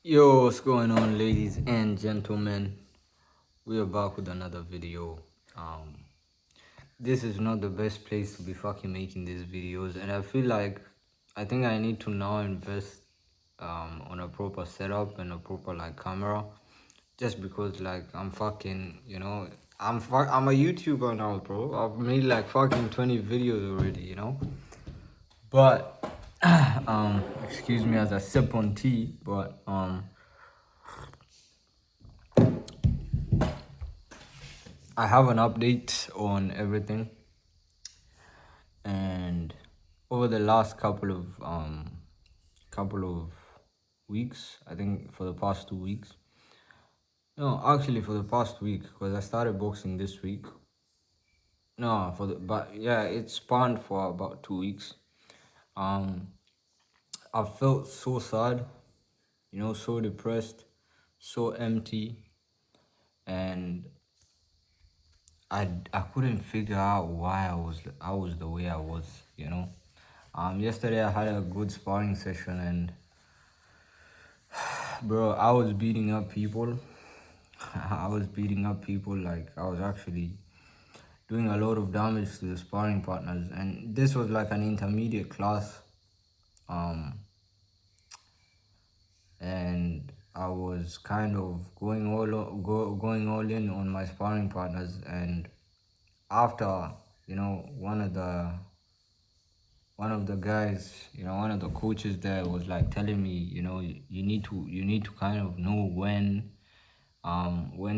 Yo, what's going on, ladies and gentlemen? We are back with another video. Um, this is not the best place to be fucking making these videos, and I feel like I think I need to now invest on a proper setup and a proper like camera, just because like I'm fucking I'm a YouTuber now, bro. I've made like fucking 20 videos already, but excuse me as I sip on tea, but I have an update on everything, and over the last couple of weeks, I think for the past 2 weeks. No, actually for the past week, because I started boxing this week. No, but yeah, it spanned for about 2 weeks. Um, I felt so sad, so depressed, so empty, and I couldn't figure out why I was the way I was. Yesterday I had a good sparring session, and bro, I was beating up people. I was beating up people like I was actually doing a lot of damage to the sparring partners, and this was like an intermediate class. Um, and I was kind of going all in on my sparring partners, and after one of the guys, one of the coaches there was like telling me, you need to kind of know when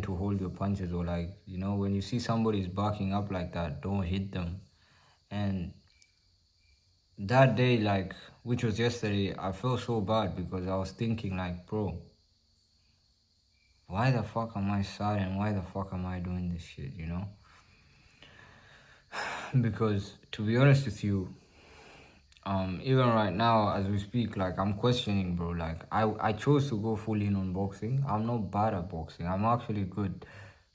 to hold your punches, or like, when you see somebody's backing up like that, don't hit them. And that day, like, which was yesterday, I felt so bad because I was thinking like, bro, why the fuck am I sad and why the fuck am I doing this shit? Because to be honest with you, even right now as we speak, like, I'm questioning, bro. Like, I chose to go full in on boxing. I'm not bad at boxing, I'm actually good,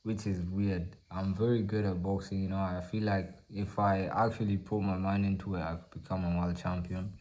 which is weird. I'm very good at boxing. I feel like if I actually put my mind into it, I could become a world champion.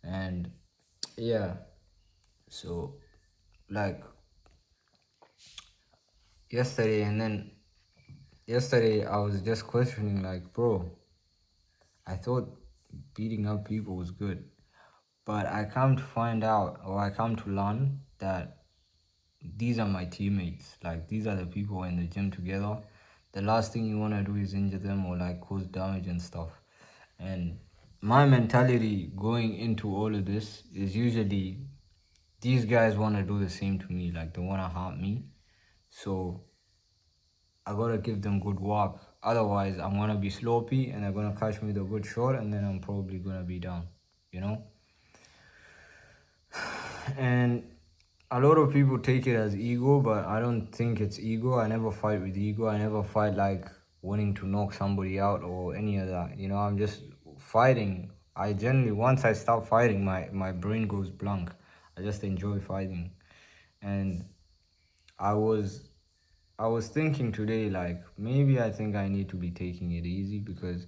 And yeah, so like yesterday and then yesterday I was just questioning, like, bro, I thought beating up people was good. But I come to find out, or I come to learn that these are my teammates. Like, these are the people in the gym together. The last thing you want to do is injure them or like cause damage and stuff. And my mentality going into all of this is usually these guys want to do the same to me. Like, they want to harm me. So I gotta give them good work. Otherwise, I'm gonna be sloppy and they're gonna catch me with a good shot, and then I'm probably gonna be down, you know? And a lot of people take it as ego, but I don't think it's ego. I never fight with ego. I never fight like wanting to knock somebody out or any of that. I'm just fighting. I generally, once I stop fighting, my brain goes blank. I just enjoy fighting. And I was I was thinking today, like, maybe I think I need to be taking it easy, because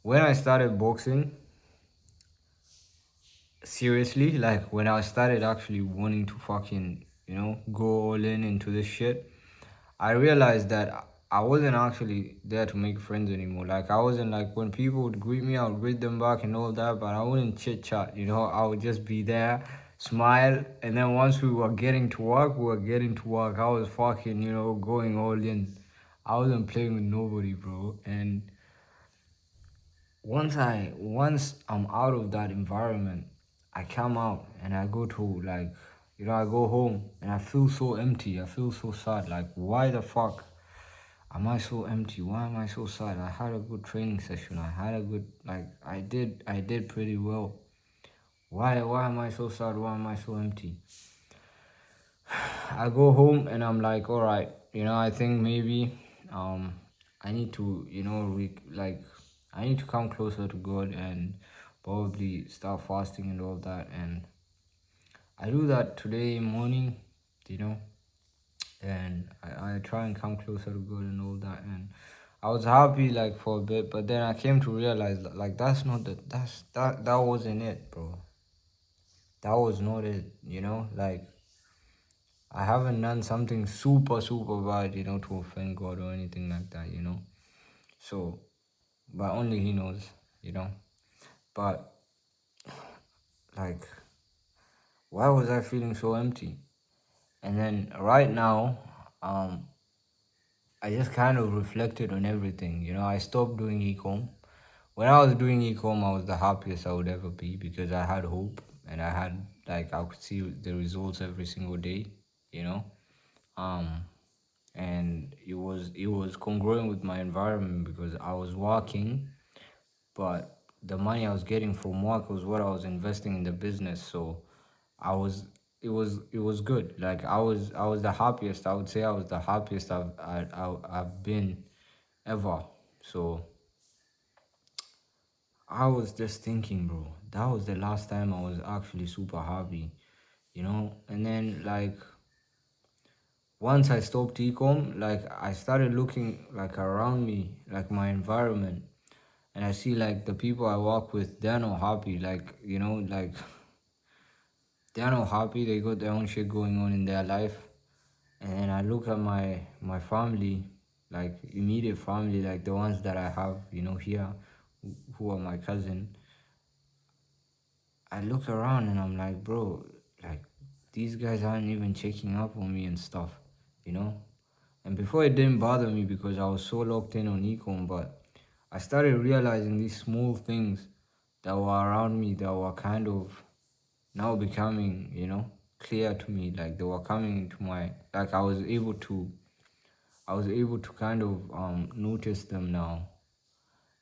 when I started boxing, seriously, like when I started actually wanting to fucking, go all in into this shit, I realized that I wasn't actually there to make friends anymore. Like, I wasn't like, when people would greet me, I would greet them back and all that, but I wouldn't chit chat, I would just be there, smile, and then once we were getting to work, I was fucking, going all in. I wasn't playing with nobody, bro. And once I'm out of that environment, I come out and I go to, like, I go home and I feel so empty. I feel so sad. Like, why the fuck am I so empty? Why am I so sad? I had a good training session. I had a good, like, I did pretty well. Why am I so sad? Why am I so empty? I go home and I'm like, all right, I think maybe I need to, I need to come closer to God and probably start fasting and all that. And I do that today morning, you know, and I try and come closer to God and all that. And I was happy like for a bit, but then I came to realize that, like, that's not that wasn't it, bro. That was not it, like. I haven't done something super super bad, to offend God or anything like that, So, but only He knows, you know. But like, why was I feeling so empty? And then right now, um, I just kind of reflected on everything. I stopped doing ecom. When I was doing ecom, I was the happiest I would ever be because I had hope and I had like I could see the results every single day. You know, um, and it was congruent with my environment because I was working, but the money I was getting from work was what I was investing in the business. So I was it was good. Like I was the happiest. I would say I was the happiest I've been ever. So I was just thinking, bro, that was the last time I was actually super happy, And then like once I stopped ecom, like I started looking like around me, like my environment, and I see like the people I work with, they're not happy. Like like they're not happy. They got their own shit going on in their life, and then I look at my family, like immediate family, like the ones that I have, here, who are my cousin. I look around and I'm like, bro, like these guys aren't even checking up on me and stuff, you know. And before it didn't bother me because I was so locked in on ecom, but I started realizing these small things that were around me that were kind of now becoming, clear to me. Like they were coming into my like I was able to kind of notice them now.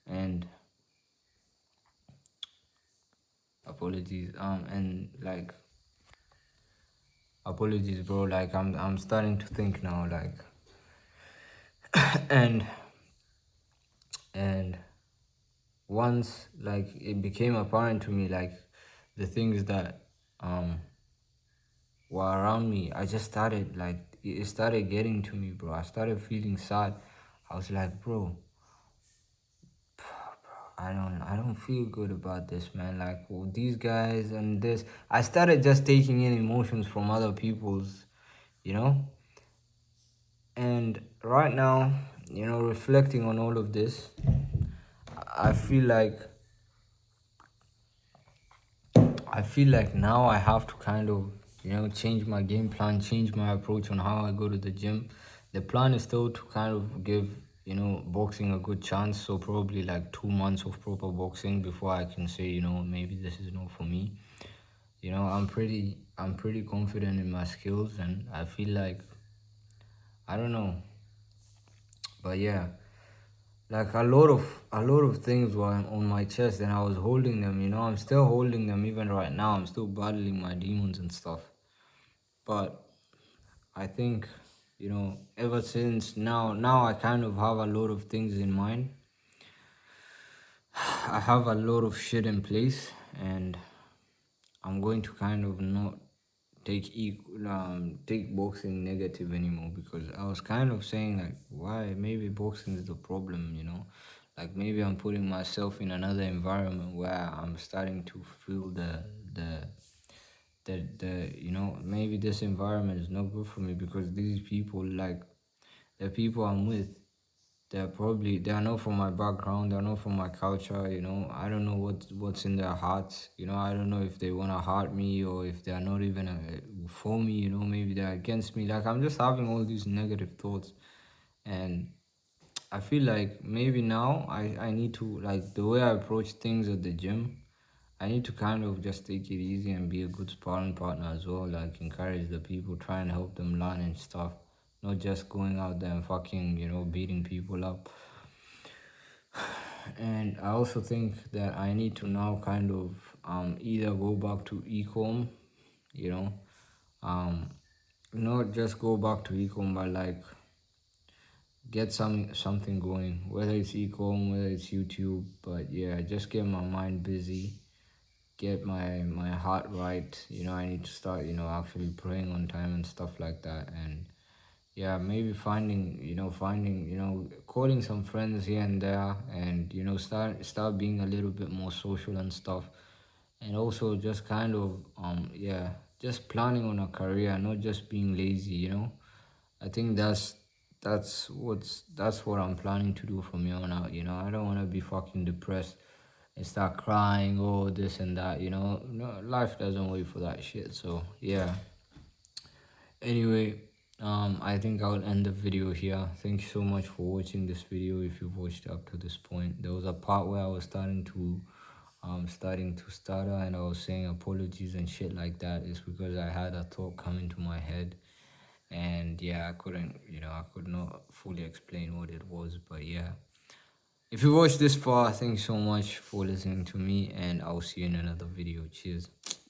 And apologies. And like apologies, bro. Like I'm starting to think now, like and and once like it became apparent to me, like the things that um were around me, I just started like it started getting to me, bro. I started feeling sad. I was like, bro, I don't feel good about this, man. Like, well, these guys and this. I started just taking in emotions from other people's, you know. And right now, reflecting on all of this, I feel like now I have to kind of, change my game plan, change my approach on how I go to the gym. The plan is still to kind of give, boxing a good chance. So probably like 2 months of proper boxing before I can say, maybe this is not for me. I'm pretty confident in my skills, and I feel like I don't know, but yeah, like a lot of things were on my chest, and I was holding them. I'm still holding them even right now. I'm still battling my demons and stuff. But I think, ever since now I kind of have a lot of things in mind. I have a lot of shit in place, and I'm going to kind of not take boxing negative anymore, because I was kind of saying like, why maybe boxing is the problem, like maybe I'm putting myself in another environment where I'm starting to feel the maybe this environment is not good for me, because these people, like the people I'm with, they are not from my background, they're not from my culture. I don't know what's in their hearts. I don't know if they want to hurt me or if they are not even for me. Maybe they're against me. Like I'm just having all these negative thoughts, and I feel like maybe now I need to, like, the way I approach things at the gym, I need to kind of just take it easy and be a good sparring partner as well. Like encourage the people, try and help them learn and stuff. Not just going out there and fucking, beating people up. And I also think that I need to now kind of either go back to ecom, you know, um, not just go back to ecom, but like get something going, whether it's ecom, whether it's YouTube. But yeah, just get my mind busy, get my heart right. I need to start, actually praying on time and stuff like that. And yeah, maybe finding, calling some friends here and there, and start being a little bit more social and stuff. And also just kind of yeah, just planning on a career, not just being lazy, you know. I think that's what I'm planning to do from here on out, you know. I don't want to be fucking depressed and start crying, oh this and that, you know. No, life doesn't wait for that shit. So yeah. Anyway, I think I'll end the video here. Thank you so much for watching this video. If you've watched up to this point, there was a part where I was starting to stutter, and I was saying apologies and shit like that. Is because I had a thought come into my head, and yeah, I couldn't, you know, I could not fully explain what it was. But yeah, if you watched this far, thanks so much for listening to me, and I'll see you in another video. Cheers.